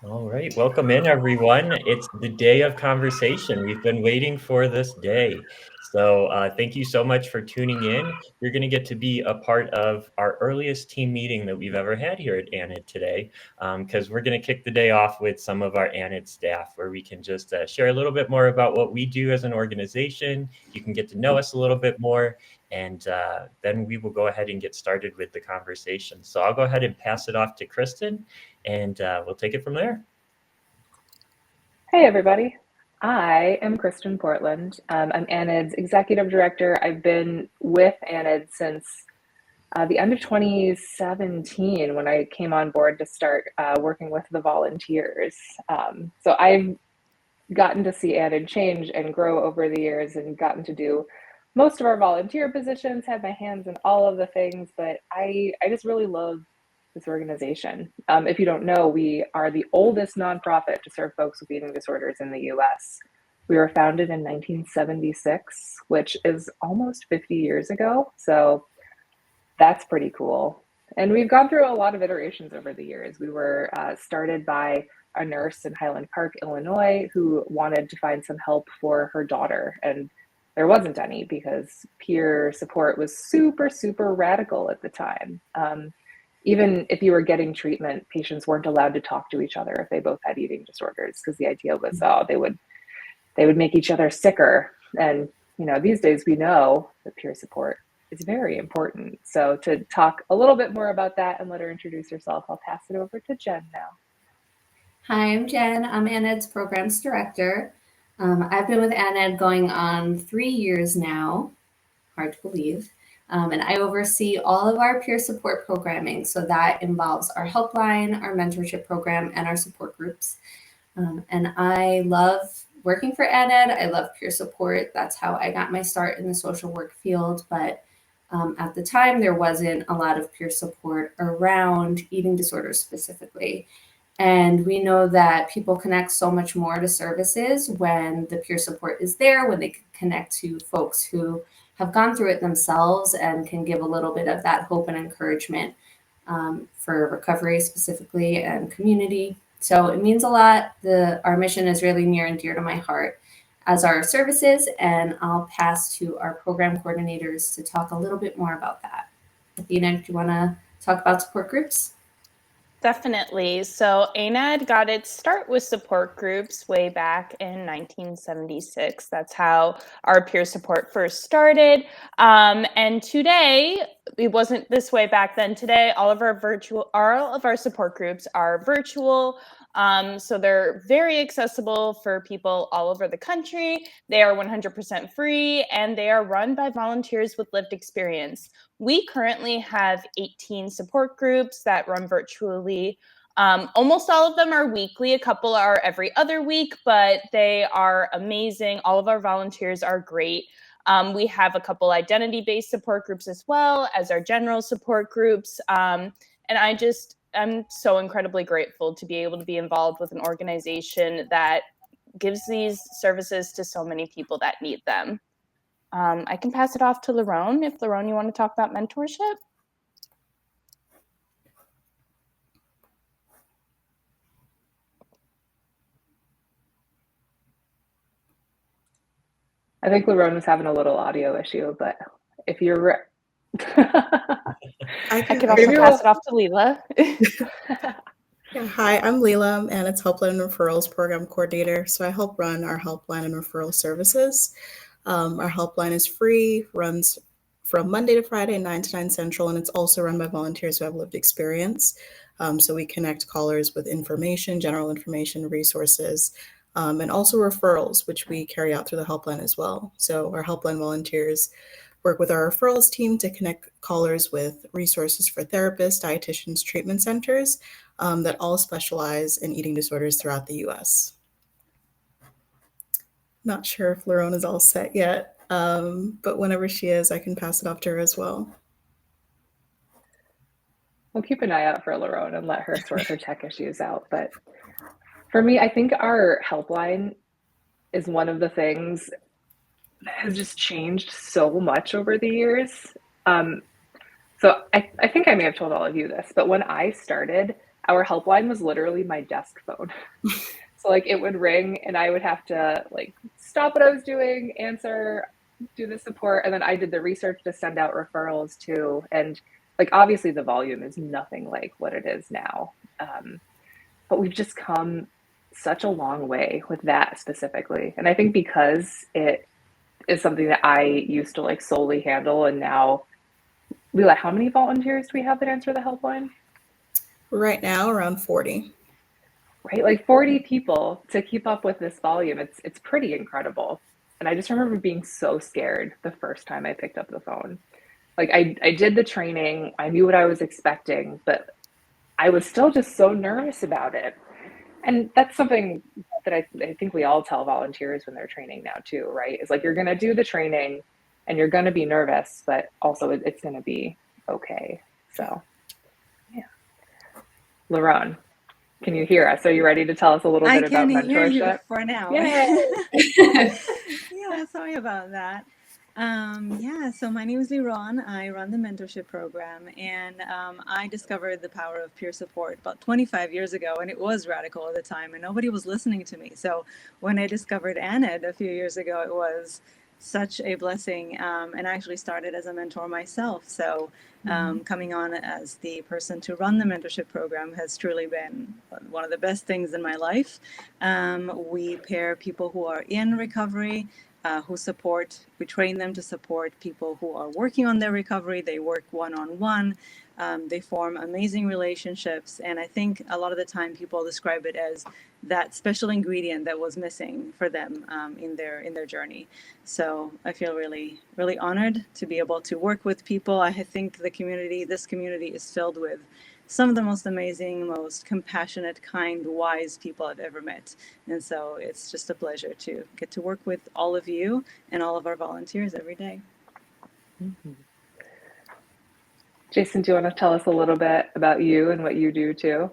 All right, welcome in everyone. It's the day of conversation. We've been waiting for this day. So thank you so much for tuning in. You're going to get to be a part of our earliest team meeting that we've ever had here at ANAD today, because we're going to kick the day off with some of our ANAD staff where we can just share a little bit more about what we do as an organization. You can get to know us a little bit more, and then we will go ahead and get started with the conversation. So I'll go ahead and pass it off to Kristen, and we'll take it from there. Hey, everybody. I am Kristen Portland. I'm ANAD's executive director. I've been with ANAD since the end of 2017 when I came on board to start working with the volunteers. So I've gotten to see ANAD change and grow over the years and gotten to do most of our volunteer positions, had my hands in all of the things, but I just really love this organization. If you don't know, we are the oldest nonprofit to serve folks with eating disorders in the US. We were founded in 1976, which is almost 50 years ago. So that's pretty cool. And we've gone through a lot of iterations over the years. We were started by a nurse in Highland Park, Illinois, who wanted to find some help for her daughter. And there wasn't any because peer support was super, super radical at the time. Even if you were getting treatment, patients weren't allowed to talk to each other if they both had eating disorders, because the idea was, they would make each other sicker. And these days we know that peer support is very important. So to talk a little bit more about that and let her introduce herself, I'll pass it over to Jen now. Hi, I'm Jen. I'm ANAD's programs director. I've been with ANAD going on 3 years now, hard to believe. And I oversee all of our peer support programming. So that involves our helpline, our mentorship program, and our support groups. And I love working for ANAD. I love peer support. That's how I got my start in the social work field. But at the time, there wasn't a lot of peer support around eating disorders specifically. And we know that people connect so much more to services when the peer support is there, when they can connect to folks who have gone through it themselves and can give a little bit of that hope and encouragement for recovery specifically and community. So it means a lot. Our mission is really near and dear to my heart, as are our services, and I'll pass to our program coordinators to talk a little bit more about that. Athena, do you want to talk about support groups? Definitely. So ANAD got its start with support groups way back in 1976. That's how our peer support first started. And today, it wasn't this way back then. Today, all of our support groups are virtual. So they're very accessible for people all over the country. They are 100% free, and they are run by volunteers with lived experience. We currently have 18 support groups that run virtually. Almost all of them are weekly. A couple are every other week, but they are amazing. All of our volunteers are great. We have a couple identity-based support groups as well as our general support groups. And I'm so incredibly grateful to be able to be involved with an organization that gives these services to so many people that need them. I can pass it off to Lerone. If Lerone, you want to talk about mentorship? I think Lerone was having a little audio issue, but if you're I can also pass it off to Leela. Hi, I'm Leela, and it's Helpline and Referrals Program Coordinator. So I help run our helpline and referral services. Our helpline is free, runs from Monday to Friday, 9 to 9 Central, and it's also run by volunteers who have lived experience. So we connect callers with information, general information, resources, and also referrals, which we carry out through the helpline as well. So our helpline volunteers work with our referrals team to connect callers with resources for therapists, dietitians, treatment centers that all specialize in eating disorders throughout the US. Not sure if Lerone is all set yet, but whenever she is, I can pass it off to her as well. We'll keep an eye out for Lerone and let her sort her tech issues out. But for me, I think our helpline is one of the things that has just changed so much over the years. So I think I may have told all of you this, but when I started, our helpline was literally my desk phone. So like it would ring and I would have to like stop what I was doing, answer, do the support, and then I did the research to send out referrals too. And like obviously the volume is nothing like what it is now. But we've just come such a long way with that specifically. And I think because it is something that I used to like solely handle, and now, Leela, how many volunteers do we have that answer the helpline? Right now, around 40. Right, like 40 people to keep up with this volume. It's pretty incredible. And I just remember being so scared the first time I picked up the phone. Like I did the training, I knew what I was expecting, but I was still just so nervous about it. And that's something that I think we all tell volunteers when they're training now too, right? Is like you're going to do the training and you're going to be nervous, but also it's going to be okay. So, yeah. Laron, can you hear us? Are you ready to tell us a little bit about mentorship? I can hear you for now. Yay! Yeah, sorry about that. Yeah, so my name is Liron. I run the mentorship program, and I discovered the power of peer support about 25 years ago, and it was radical at the time, and nobody was listening to me. So when I discovered ANAD a few years ago, it was such a blessing, and I actually started as a mentor myself. So coming on as the person to run the mentorship program has truly been one of the best things in my life. We pair people who are in recovery, we train them to support people who are working on their recovery. They work one-on-one. They form amazing relationships. And I think a lot of the time people describe it as that special ingredient that was missing for them in their journey. So I feel really, really honored to be able to work with people. I think this community is filled with some of the most amazing, most compassionate, kind, wise people I've ever met. And so it's just a pleasure to get to work with all of you and all of our volunteers every day. Mm-hmm. Jason, do you want to tell us a little bit about you and what you do too?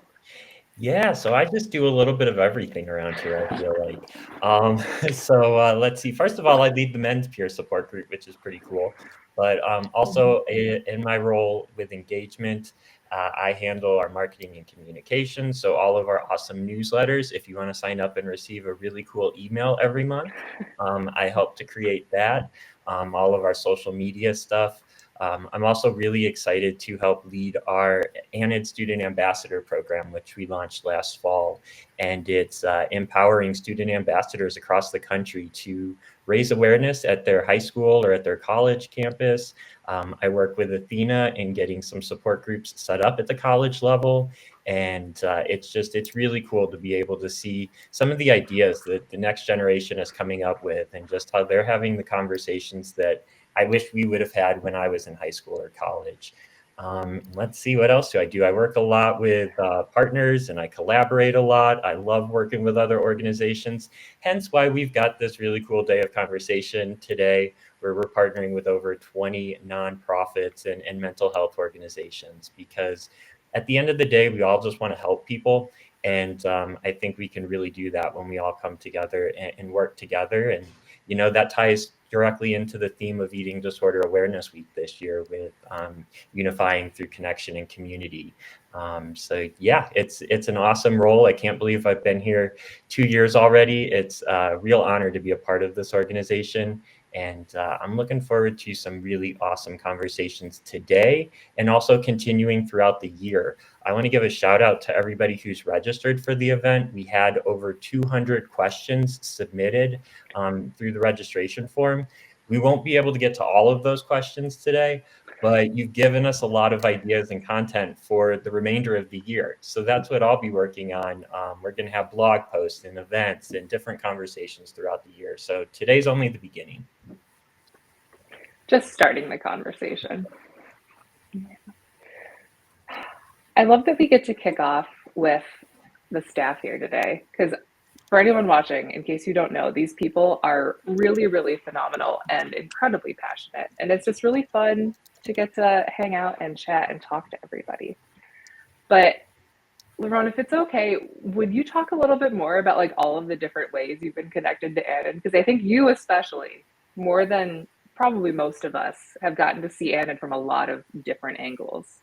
Yeah, so I just do a little bit of everything around here, I feel like. Let's see. First of all, I lead the men's peer support group, which is pretty cool. But also in my role with engagement, I handle our marketing and communication. So all of our awesome newsletters, if you want to sign up and receive a really cool email every month, I help to create that. All of our social media stuff. I'm also really excited to help lead our ANAD Student Ambassador Program, which we launched last fall. And it's empowering student ambassadors across the country to raise awareness at their high school or at their college campus. I work with Athena in getting some support groups set up at the college level. And it's really cool to be able to see some of the ideas that the next generation is coming up with and just how they're having the conversations that I wish we would have had when I was in high school or college. Let's see, what else do? I work a lot with partners and I collaborate a lot. I love working with other organizations, hence why we've got this really cool day of conversation today where we're partnering with over 20 nonprofits and mental health organizations, because at the end of the day, we all just want to help people. And I think we can really do that when we all come together and work together. And, that ties directly into the theme of Eating Disorder Awareness Week this year with unifying through connection and community. So yeah, it's an awesome role. I can't believe I've been here 2 years already. It's a real honor to be a part of this organization. And I'm looking forward to some really awesome conversations today and also continuing throughout the year. I want to give a shout out to everybody who's registered for the event. We had over 200 questions submitted through the registration form. We won't be able to get to all of those questions today, but you've given us a lot of ideas and content for the remainder of the year. So that's what I'll be working on. We're going to have blog posts and events and different conversations throughout the year. So today's only the beginning. Just starting the conversation. I love that we get to kick off with the staff here today, because for anyone watching, in case you don't know, these people are really, really phenomenal and incredibly passionate. And it's just really fun to get to hang out and chat and talk to everybody. But Laron, if it's okay, would you talk a little bit more about like all of the different ways you've been connected to ANAD? Because I think you especially, more than probably most of us, have gotten to see ANAD from a lot of different angles.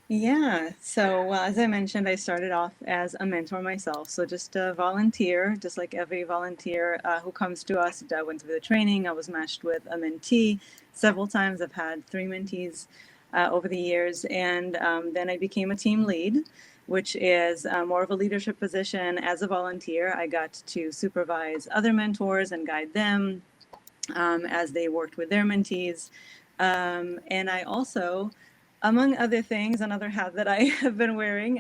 Yeah, so well, as I mentioned, I started off as a mentor myself. So just a volunteer, just like every volunteer who comes to us. I went through the training. I was matched with a mentee several times. I've had 3 mentees over the years. And then I became a team lead, which is more of a leadership position. As a volunteer, I got to supervise other mentors and guide them as they worked with their mentees. And I also, among other things, another hat that I have been wearing,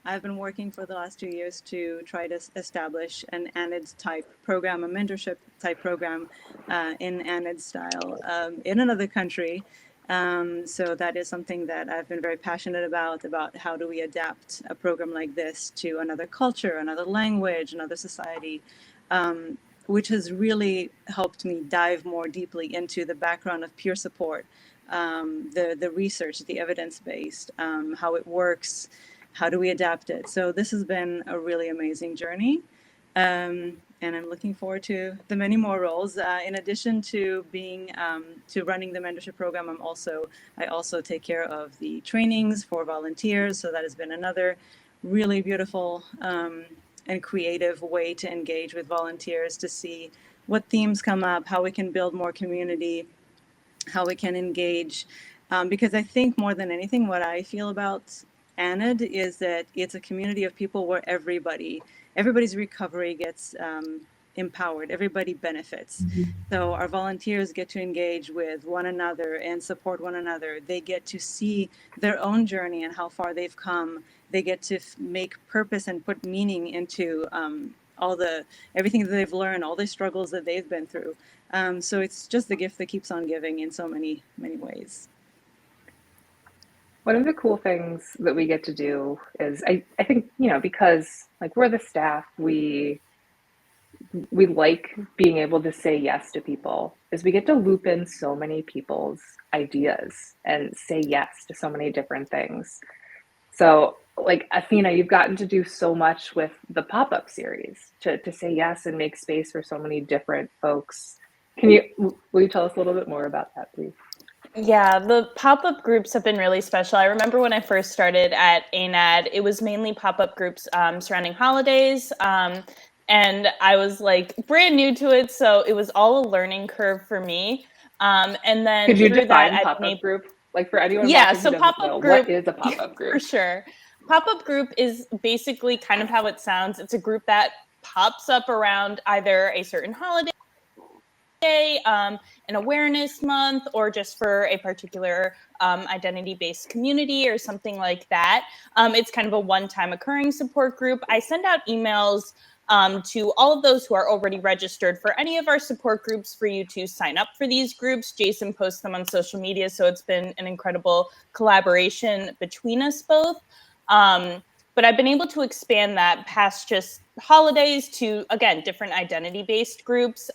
I've been working for the last 2 years to try to establish an ANAD type program, a mentorship type program in ANAD style in another country. So that is something that I've been very passionate about how do we adapt a program like this to another culture, another language, another society. Which has really helped me dive more deeply into the background of peer support, the research, the evidence based, how it works, how do we adapt it. So this has been a really amazing journey. And I'm looking forward to the many more roles. In addition to being to running the mentorship program, I also take care of the trainings for volunteers. So that has been another really beautiful and creative way to engage with volunteers to see what themes come up, how we can build more community, how we can engage. Because I think more than anything, what I feel about ANAD is that it's a community of people where everybody's recovery gets empowered, everybody benefits. So our volunteers get to engage with one another and support one another. They get to see their own journey and how far they've come. They get to make purpose and put meaning into everything that they've learned, all the struggles that they've been through. So it's just the gift that keeps on giving in so many, many ways. One of the cool things that we get to do is I think, because like we're the staff, we like being able to say yes to people, is we get to loop in so many people's ideas and say yes to so many different things. So, like Athena, you've gotten to do so much with the pop-up series to say yes and make space for so many different folks. Will you tell us a little bit more about that, please? Yeah, the pop-up groups have been really special. I remember when I first started at ANAD, it was mainly pop-up groups surrounding holidays. And I was like brand new to it, so it was all a learning curve for me. And then Could you through that, define I've been pop-up able, group? Like for anyone yeah, watching who so doesn't know, pop-up what group, is a pop-up for group? sure. Pop-up group is basically kind of how it sounds. It's a group that pops up around either a certain holiday, an awareness month, or just for a particular identity-based community or something like that. It's kind of a one-time occurring support group. I send out emails to all of those who are already registered for any of our support groups for you to sign up for these groups. Jason posts them on social media, so it's been an incredible collaboration between us both. But I've been able to expand that past just holidays to, again, different identity-based groups.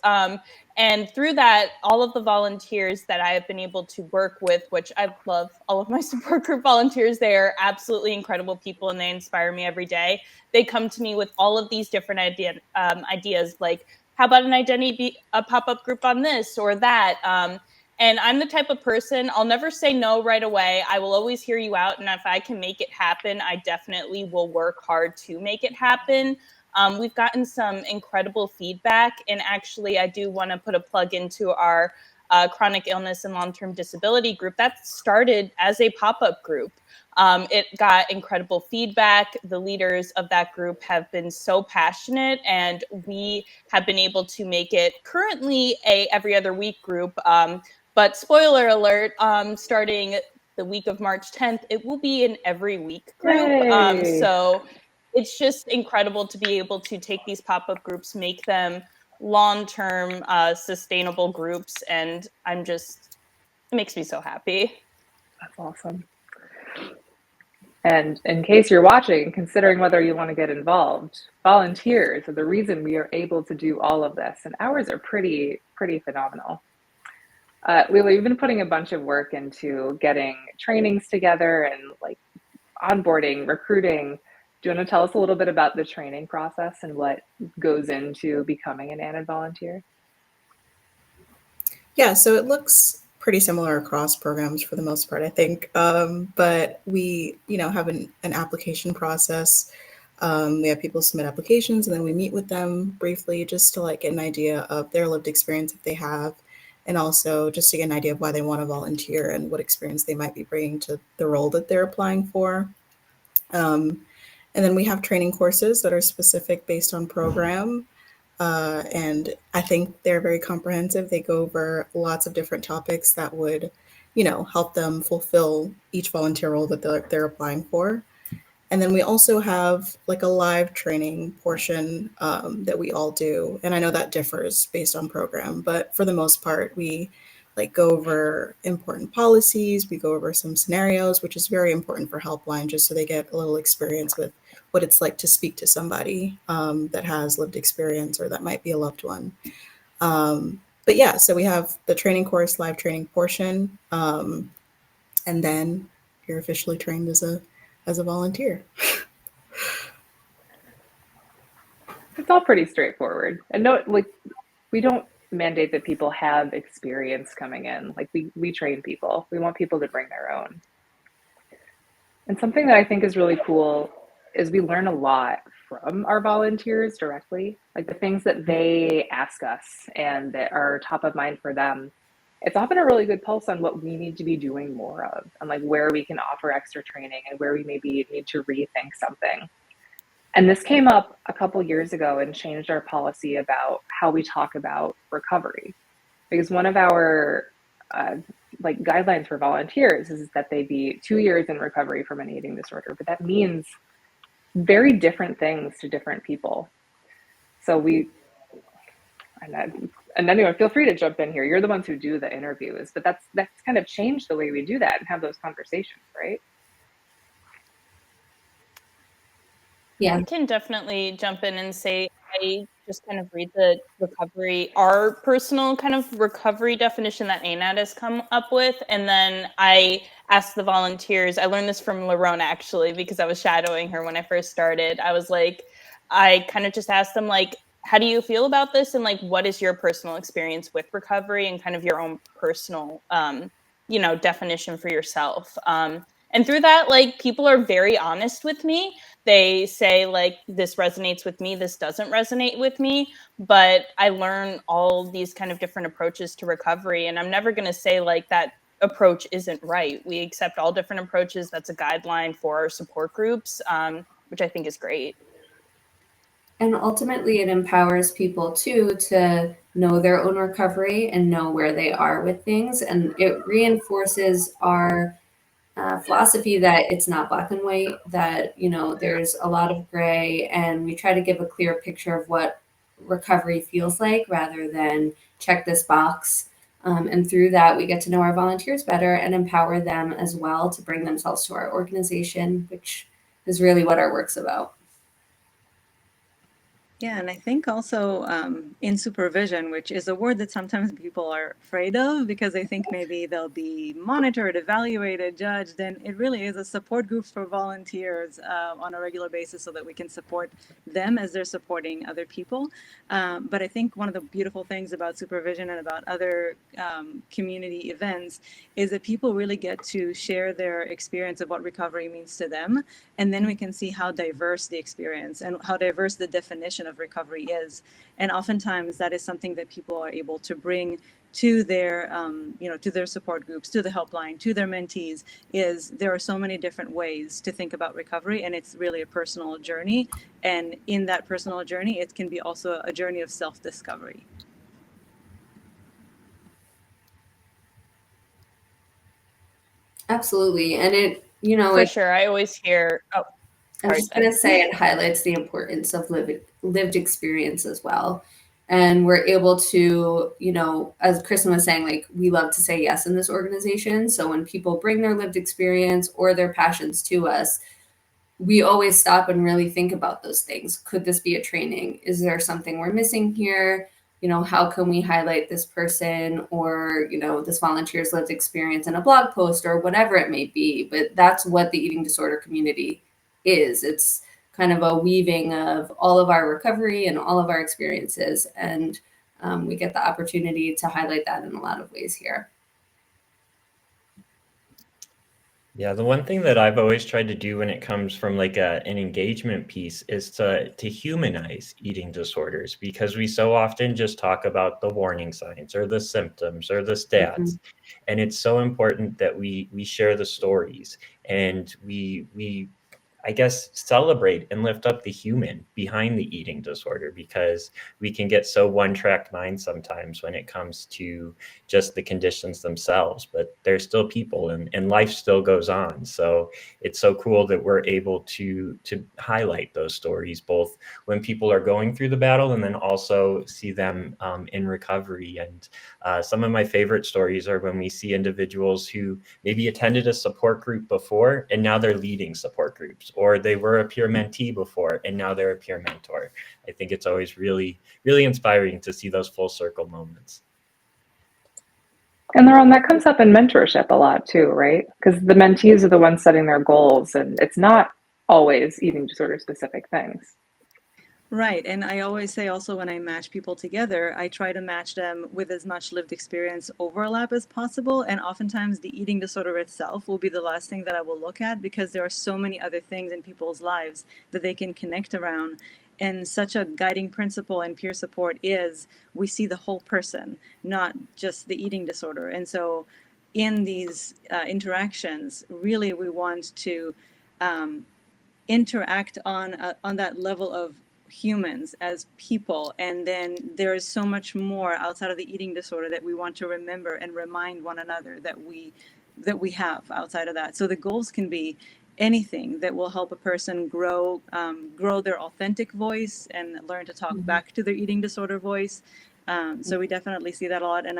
And through that, all of the volunteers that I have been able to work with, which I love all of my support group volunteers, they are absolutely incredible people and they inspire me every day. They come to me with all of these different ideas like, how about a pop-up group on this or that? And I'm the type of person, I'll never say no right away. I will always hear you out. And if I can make it happen, I definitely will work hard to make it happen. We've gotten some incredible feedback. And actually, I do want to put a plug into our chronic illness and long-term disability group that started as a pop-up group. It got incredible feedback. The leaders of that group have been so passionate, and we have been able to make it currently a every other week group. But spoiler alert, starting the week of March 10th, it will be an every week group. Yay! So it's just incredible to be able to take these pop-up groups, make them long-term sustainable groups. And it makes me so happy. That's awesome. And in case you're watching, considering whether you want to get involved, volunteers are the reason we are able to do all of this, and ours are pretty phenomenal. Lila, you've been putting a bunch of work into getting trainings together and like onboarding, recruiting. Do you want to tell us a little bit about the training process and what goes into becoming an ANAD volunteer? Yeah, so it looks pretty similar across programs for the most part, I think. But we, have an application process. We have people submit applications, and then we meet with them briefly just to like get an idea of their lived experience if they have, and also just to get an idea of why they want to volunteer and what experience they might be bringing to the role that they're applying for. And then we have training courses that are specific based on program. And I think they're very comprehensive. They go over lots of different topics that would, help them fulfill each volunteer role that they're applying for. And then we also have like a live training portion that we all do. And I know that differs based on program, but for the most part, we like go over important policies. We go over some scenarios, which is very important for Helpline, just so they get a little experience with what it's like to speak to somebody that has lived experience or that might be a loved one. But yeah, so we have the training course, live training portion, and then you're officially trained as a volunteer. It's all pretty straightforward. And no, like, we don't mandate that people have experience coming in. Like, we train people. We want people to bring their own. And something that I think is really cool is we learn a lot from our volunteers directly, like the things that they ask us and that are top of mind for them. It's often a really good pulse on what we need to be doing more of, and like where we can offer extra training and where we maybe need to rethink something. And this came up a couple years ago and changed our policy about how we talk about recovery. Because one of our like guidelines for volunteers is that they be 2 years in recovery from an eating disorder, but that means very different things to different people. So and anyone, feel free to jump in here. You're the ones who do the interviews, but that's kind of changed the way we do that and have those conversations, right? Yeah, I can definitely jump in and say I just kind of read the recovery, our personal kind of recovery definition that ANAD has come up with. And then I asked the volunteers, I learned this from Lerone actually, because I was shadowing her when I first started. I was like, I kind of just asked them like, how do you feel about this? And like, what is your personal experience with recovery and kind of your own personal, definition for yourself? And through that, like, people are very honest with me. They say like, this resonates with me, this doesn't resonate with me, but I learn all these kind of different approaches to recovery, and I'm never going to say like that approach isn't right. We accept all different approaches. That's a guideline for our support groups, which I think is great. And ultimately, it empowers people too to know their own recovery and know where they are with things, and it reinforces our philosophy that it's not black and white, that there's a lot of gray, and we try to give a clear picture of what recovery feels like rather than check this box. And through that, we get to know our volunteers better and empower them as well to bring themselves to our organization, which is really what our work's about. Yeah, and I think also in supervision, which is a word that sometimes people are afraid of because they think maybe they'll be monitored, evaluated, judged, and it really is a support group for volunteers on a regular basis so that we can support them as they're supporting other people. But I think one of the beautiful things about supervision and about other community events is that people really get to share their experience of what recovery means to them, and then we can see how diverse the experience and how diverse the definition of recovery is. And oftentimes that is something that people are able to bring to their to their support groups, to the helpline, to their mentees, is there are so many different ways to think about recovery, and it's really a personal journey. And in that personal journey, it can be also a journey of self-discovery. Absolutely. And it, for sure. I always hear, I was just going to say it highlights the importance of lived experience as well. And we're able to, as Kristen was saying, like, we love to say yes in this organization. So when people bring their lived experience or their passions to us, we always stop and really think about those things. Could this be a training? Is there something we're missing here? How can we highlight this person or, this volunteer's lived experience in a blog post or whatever it may be? But that's what the eating disorder community is. It's kind of a weaving of all of our recovery and all of our experiences. And we get the opportunity to highlight that in a lot of ways here. Yeah, the one thing that I've always tried to do when it comes from like an engagement piece is to humanize eating disorders, because we so often just talk about the warning signs or the symptoms or the Mhm. stats, and it's so important that we share the stories, and we I guess celebrate and lift up the human behind the eating disorder, because we can get so one-track mind sometimes when it comes to just the conditions themselves, but they're still people, and life still goes on. So it's so cool that we're able to highlight those stories, both when people are going through the battle and then also see them in recovery. And some of my favorite stories are when we see individuals who maybe attended a support group before and now they're leading support groups, or they were a peer mentee before and now they're a peer mentor. I think it's always really, really inspiring to see those full circle moments. And that comes up in mentorship a lot too, right? Because the mentees are the ones setting their goals, and it's not always eating disorder specific things. Right. And I always say also when I match people together, I try to match them with as much lived experience overlap as possible. And oftentimes the eating disorder itself will be the last thing that I will look at, because there are so many other things in people's lives that they can connect around. And such a guiding principle in peer support is we see the whole person, not just the eating disorder. And so in these interactions, really we want to um, interact on that level of humans as people, and then there is so much more outside of the eating disorder that we want to remember and remind one another that we have outside of that. So the goals can be anything that will help a person grow their authentic voice and learn to talk Mhm. back to their eating disorder voice. So we definitely see that a lot, and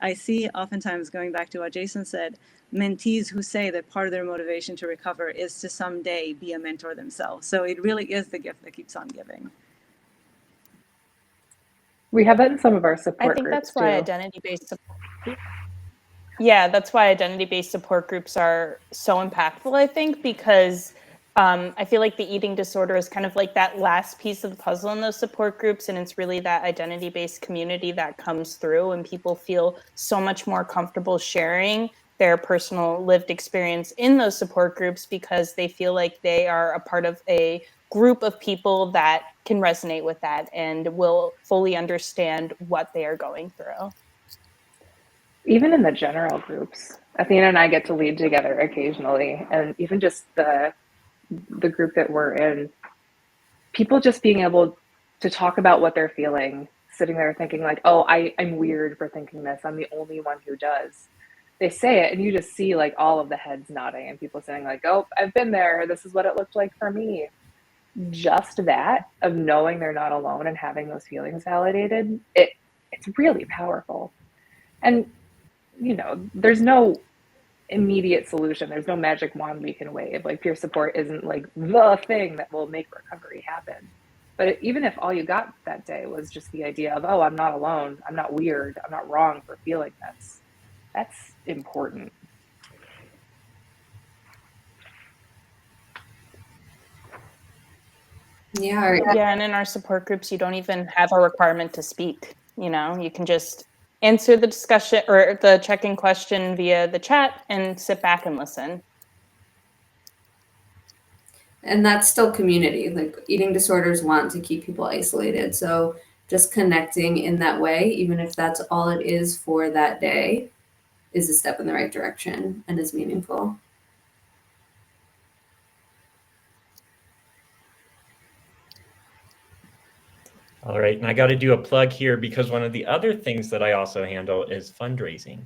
I see oftentimes, going back to what Jason said, mentees who say that part of their motivation to recover is to someday be a mentor themselves. So it really is the gift that keeps on giving. We have that in some of our I support think that's groups why too. identity-based Yeah, that's why identity-based support groups are so impactful, I think, because I feel like the eating disorder is kind of like that last piece of the puzzle in those support groups. And it's really that identity-based community that comes through, and people feel so much more comfortable sharing their personal lived experience in those support groups, because they feel like they are a part of a group of people that can resonate with that and will fully understand what they are going through. Even in the general groups, Athena and I get to lead together occasionally, and even just the group that we're in, people just being able to talk about what they're feeling, sitting there thinking like, oh, I'm weird for thinking this. I'm the only one who does. They say it and you just see like all of the heads nodding and people saying like, oh, I've been there. This is what it looked like for me. Just that of knowing they're not alone and having those feelings validated, it's really powerful. And there's no immediate solution. There's no magic wand we can wave. Like peer support isn't like the thing that will make recovery happen. But even if all you got that day was just the idea of, oh, I'm not alone, I'm not weird, I'm not wrong for feeling this, that's important. Yeah, Yeah, and in our support groups, you don't even have a requirement to speak. You can just answer the discussion or the check-in question via the chat and sit back and listen. and that's still community. Like eating disorders want to keep people isolated. So just connecting in that way, even if that's all it is for that day, is a step in the right direction and is meaningful. All right, and I got to do a plug here, because one of the other things that I also handle is fundraising.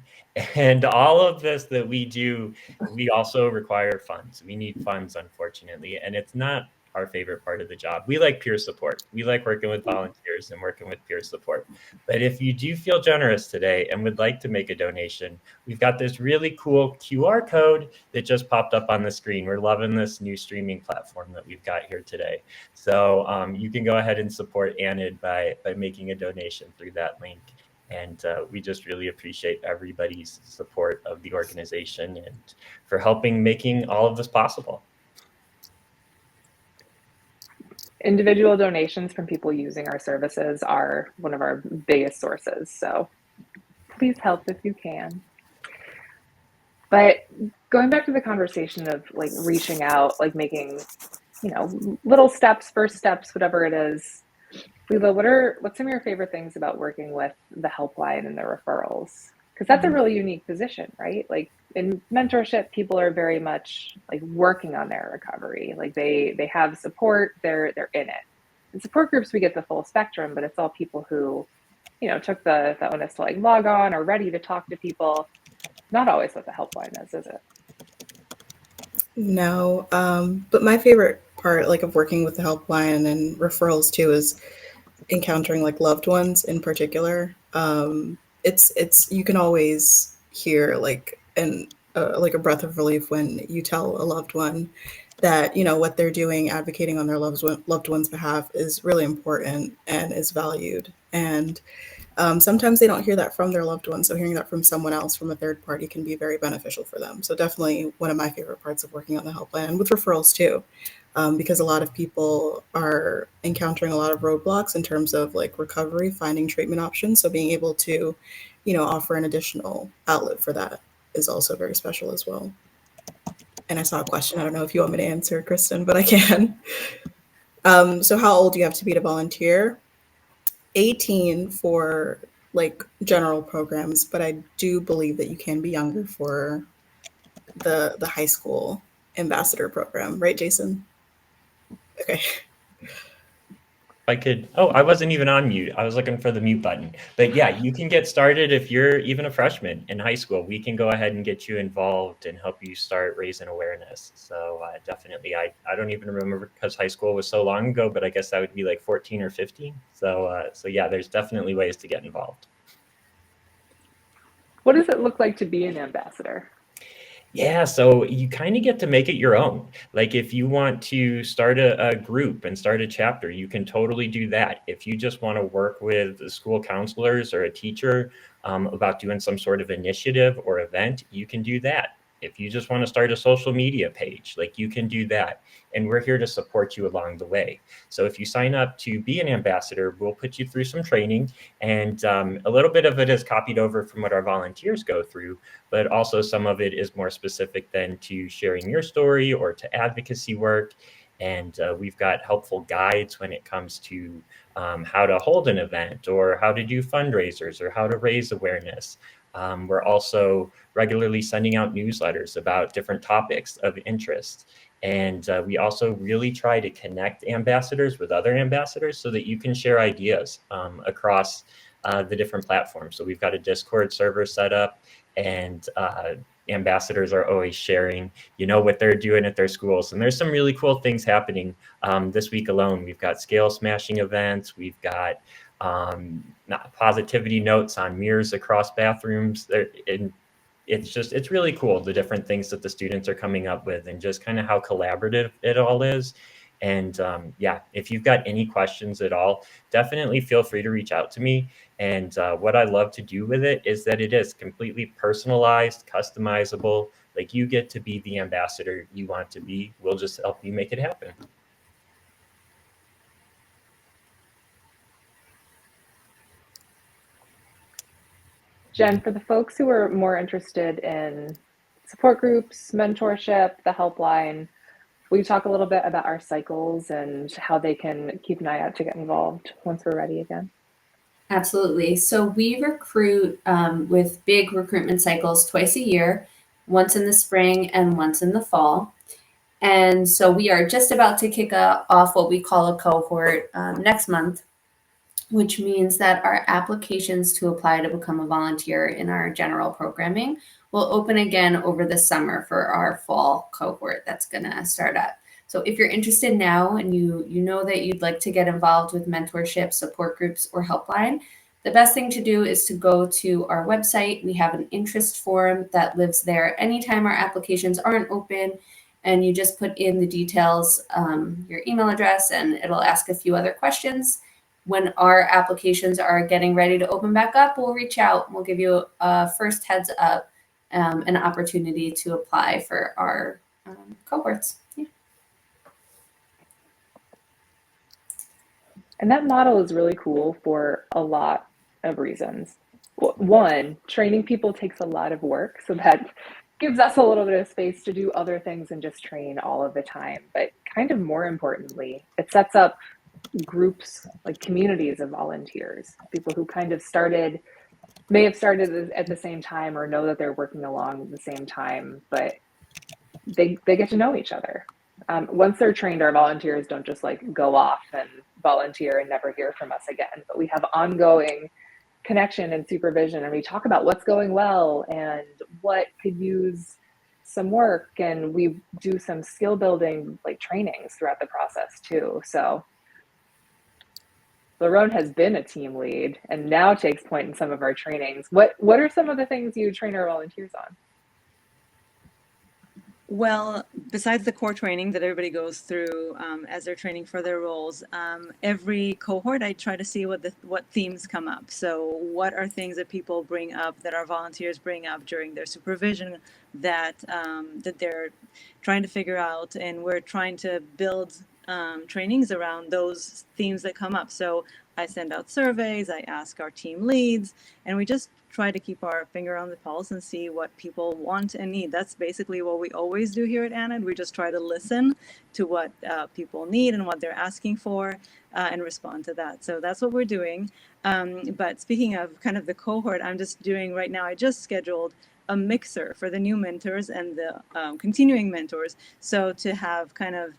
And all of this that we do, we also require funds. We need funds, unfortunately, and it's not our favorite part of the job. We like peer support. We like working with volunteers and working with peer support. But if you do feel generous today and would like to make a donation, we've got this really cool QR code that just popped up on the screen. We're loving this new streaming platform that we've got here today. So you can go ahead and support ANAD by making a donation through that link. And we just really appreciate everybody's support of the organization and for helping making all of this possible. Individual donations from people using our services are one of our biggest sources. So please help if you can. But going back to the conversation of like reaching out, like making, little steps, first steps, whatever it is. Leela, what's some of your favorite things about working with the helpline and the referrals? Because that's a really unique position, right? Like in mentorship, people are very much like working on their recovery. Like they have support, they're in it. In support groups, we get the full spectrum, but it's all people who, took the onus to like log on or ready to talk to people. Not always what the helpline is it? No, but my favorite part, like of working with the helpline and referrals too, is encountering like loved ones in particular. It's you can always hear like a breath of relief when you tell a loved one that what they're doing, advocating on their loved one's behalf, is really important and is valued. And sometimes they don't hear that from their loved one, so hearing that from someone else, from a third party, can be very beneficial for them. So definitely one of my favorite parts of working on the helpline, and with referrals too, because a lot of people are encountering a lot of roadblocks in terms of like recovery, finding treatment options. So being able to, offer an additional outlet for that is also very special as well. And I saw a question. I don't know if you want me to answer, Kristen, but I can. So how old do you have to be to volunteer? 18 for like general programs, but I do believe that you can be younger for the high school ambassador program, right, Jason? Okay. I wasn't even on mute. I was looking for the mute button. But yeah, you can get started if you're even a freshman in high school. We can go ahead and get you involved and help you start raising awareness. So definitely, I don't even remember because high school was so long ago, but I guess that would be like 14 or 15. So yeah, there's definitely ways to get involved. What does it look like to be an ambassador? Yeah, so you kind of get to make it your own. Like if you want to start a group and start a chapter, you can totally do that. If you just want to work with the school counselors or a teacher about doing some sort of initiative or event, you can do that. If you just want to start a social media page, like you can do that. And we're here to support you along the way. So if you sign up to be an ambassador, we'll put you through some training. And a little bit of it is copied over from what our volunteers go through, but also some of it is more specific than to sharing your story or to advocacy work. And we've got helpful guides when it comes to how to hold an event or how to do fundraisers or how to raise awareness. We're also regularly sending out newsletters about different topics of interest. And we also really try to connect ambassadors with other ambassadors so that you can share ideas across the different platforms. So we've got a Discord server set up, and ambassadors are always sharing, what they're doing at their schools. And there's some really cool things happening this week alone. We've got scale smashing events. We've got positivity notes on mirrors across bathrooms. It's really cool, the different things that the students are coming up with and just kind of how collaborative it all is. And yeah, if you've got any questions at all, definitely feel free to reach out to me. And what I love to do with it is that it is completely personalized, customizable. Like you get to be the ambassador you want to be. We'll just help you make it happen. Jen, for the folks who are more interested in support groups, mentorship, the helpline, will you talk a little bit about our cycles and how they can keep an eye out to get involved once we're ready again? Absolutely. So we recruit with big recruitment cycles twice a year, once in the spring and once in the fall. And so we are just about to kick off what we call a cohort next month, which means that our applications to apply to become a volunteer in our general programming will open again over the summer for our fall cohort that's going to start up. So if you're interested now and you know that you'd like to get involved with mentorship, support groups, or helpline, the best thing to do is to go to our website. We have an interest form that lives there anytime our applications aren't open, and you just put in the details, your email address, and it'll ask a few other questions. When our applications are getting ready to open back up, we'll reach out. We'll give you a first heads up, an opportunity to apply for our cohorts. Yeah. And that model is really cool for a lot of reasons. One, training people takes a lot of work, so that gives us a little bit of space to do other things and just train all of the time. But kind of more importantly, it sets up groups, like communities of volunteers, people who kind of may have started at the same time or know that they're working along at the same time, but they get to know each other. Once they're trained, our volunteers don't just like go off and volunteer and never hear from us again, but we have ongoing connection and supervision, and we talk about what's going well and what could use some work, and we do some skill building like trainings throughout the process too. So Lerone has been a team lead and now takes point in some of our trainings. What are some of the things you train our volunteers on? Well, besides the core training that everybody goes through as they're training for their roles, every cohort I try to see what themes come up. So, what are things that people bring up, that our volunteers bring up during their supervision, that that they're trying to figure out, and we're trying to build trainings around those themes that come up. So, I send out surveys, I ask our team leads, and we just try to keep our finger on the pulse and see what people want and need. That's basically what we always do here at ANAD. We just try to listen to what people need and what they're asking for and respond to that. So that's what we're doing. But speaking of kind of the cohort, I'm just doing right now, I just scheduled a mixer for the new mentors and the continuing mentors. So to have kind of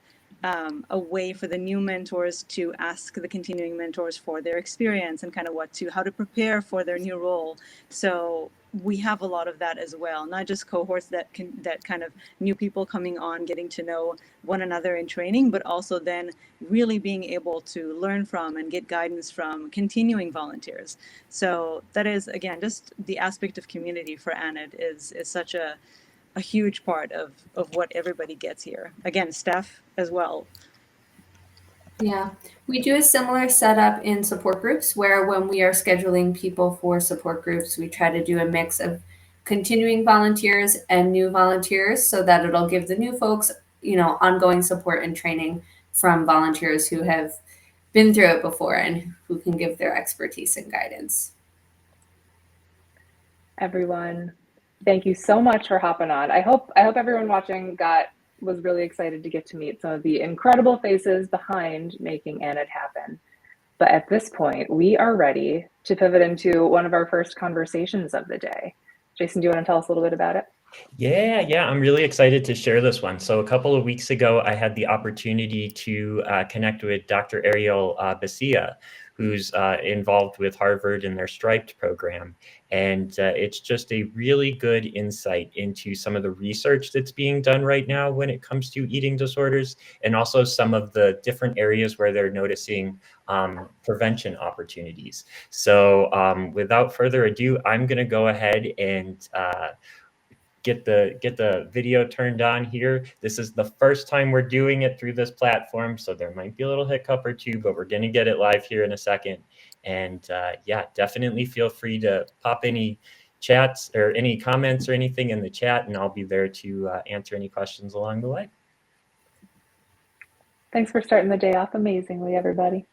a way for the new mentors to ask the continuing mentors for their experience and kind of how to prepare for their new role. So we have a lot of that as well, not just cohorts that kind of new people coming on, getting to know one another in training, but also then really being able to learn from and get guidance from continuing volunteers. So that is, again, just the aspect of community for ANAD is such a huge part of what everybody gets here. Again, staff as well. Yeah, we do a similar setup in support groups where when we are scheduling people for support groups, we try to do a mix of continuing volunteers and new volunteers so that it'll give the new folks, ongoing support and training from volunteers who have been through it before and who can give their expertise and guidance. Everyone, thank you so much for hopping on. I hope everyone watching was really excited to get to meet some of the incredible faces behind making ANAD happen. But at this point, we are ready to pivot into one of our first conversations of the day. Jason, do you want to tell us a little bit about it? Yeah, I'm really excited to share this one. So a couple of weeks ago, I had the opportunity to connect with Dr. Ariel Basia, who's involved with Harvard in their Striped program. And it's just a really good insight into some of the research that's being done right now when it comes to eating disorders, and also some of the different areas where they're noticing prevention opportunities. So without further ado, I'm going to go ahead and get the video turned on here. This is the first time we're doing it through this platform, so there might be a little hiccup or two, but we're going to get it live here in a second. And yeah, definitely feel free to pop any chats or any comments or anything in the chat, and I'll be there to answer any questions along the way. Thanks for starting the day off amazingly, everybody.